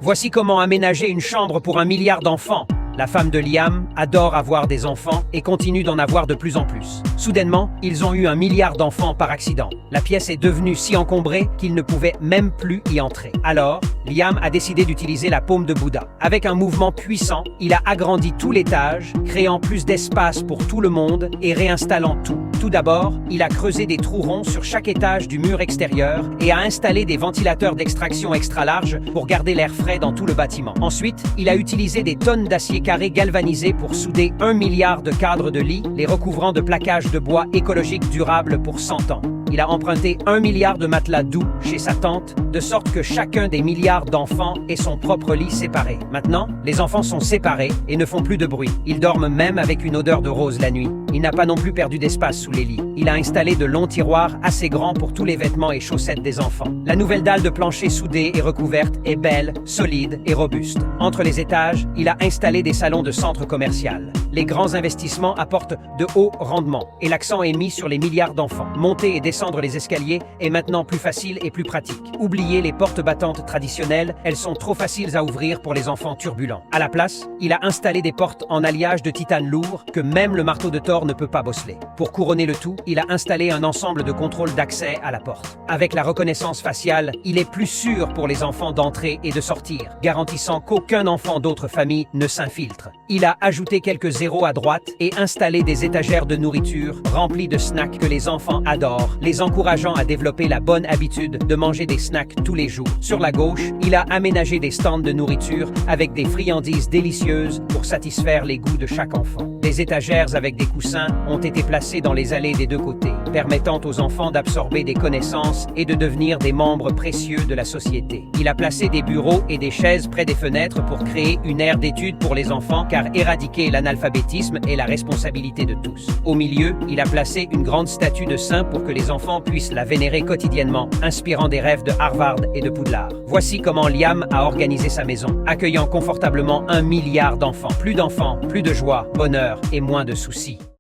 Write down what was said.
Voici comment aménager une chambre pour 1 milliard d'enfants. La femme de Liam adore avoir des enfants et continue d'en avoir de plus en plus. Soudainement, ils ont eu 1 milliard d'enfants par accident. La pièce est devenue si encombrée qu'ils ne pouvaient même plus y entrer. Alors, Liam a décidé d'utiliser la paume de Bouddha. Avec un mouvement puissant, il a agrandi tout l'étage, créant plus d'espace pour tout le monde et réinstallant tout. Tout d'abord, il a creusé des trous ronds sur chaque étage du mur extérieur et a installé des ventilateurs d'extraction extra larges pour garder l'air frais dans tout le bâtiment. Ensuite, il a utilisé des tonnes d'acier carré galvanisé pour souder 1 milliard de cadres de lit, les recouvrant de plaquages de bois écologique durable pour 100 ans. Il a emprunté 1 milliard de matelas doux chez sa tante, de sorte que chacun des milliards d'enfants ait son propre lit séparé. Maintenant, les enfants sont séparés et ne font plus de bruit. Ils dorment même avec une odeur de rose la nuit. Il n'a pas non plus perdu d'espace sous les lits. Il a installé de longs tiroirs assez grands pour tous les vêtements et chaussettes des enfants. La nouvelle dalle de plancher soudée et recouverte est belle, solide et robuste. Entre les étages, il a installé des salons de centre commercial. Les grands investissements apportent de hauts rendements et l'accent est mis sur les milliards d'enfants. Monter et descendre les escaliers est maintenant plus facile et plus pratique. Oubliez les portes battantes traditionnelles, elles sont trop faciles à ouvrir pour les enfants turbulents. À la place, il a installé des portes en alliage de titane lourd que même le marteau de Thor ne peut pas bosseler. Pour couronner le tout, il a installé un ensemble de contrôles d'accès à la porte. Avec la reconnaissance faciale, il est plus sûr pour les enfants d'entrer et de sortir, garantissant qu'aucun enfant d'autre famille ne s'infiltre. Il a ajouté quelques zéros à droite et installé des étagères de nourriture remplies de snacks que les enfants adorent, les encourageant à développer la bonne habitude de manger des snacks tous les jours. Sur la gauche, il a aménagé des stands de nourriture avec des friandises délicieuses pour satisfaire les goûts de chaque enfant. Des étagères avec des coussins ont été placées dans les allées des deux côtés, permettant aux enfants d'absorber des connaissances et de devenir des membres précieux de la société. Il a placé des bureaux et des chaises près des fenêtres pour créer une aire d'étude pour les enfants, car éradiquer l'analphabétisme est la responsabilité de tous. Au milieu, il a placé une grande statue de saint pour que les enfants puissent la vénérer quotidiennement, inspirant des rêves de Harvard et de Poudlard. Voici comment Liam a organisé sa maison, accueillant confortablement 1 milliard d'enfants. Plus de joie, bonheur et moins de soucis.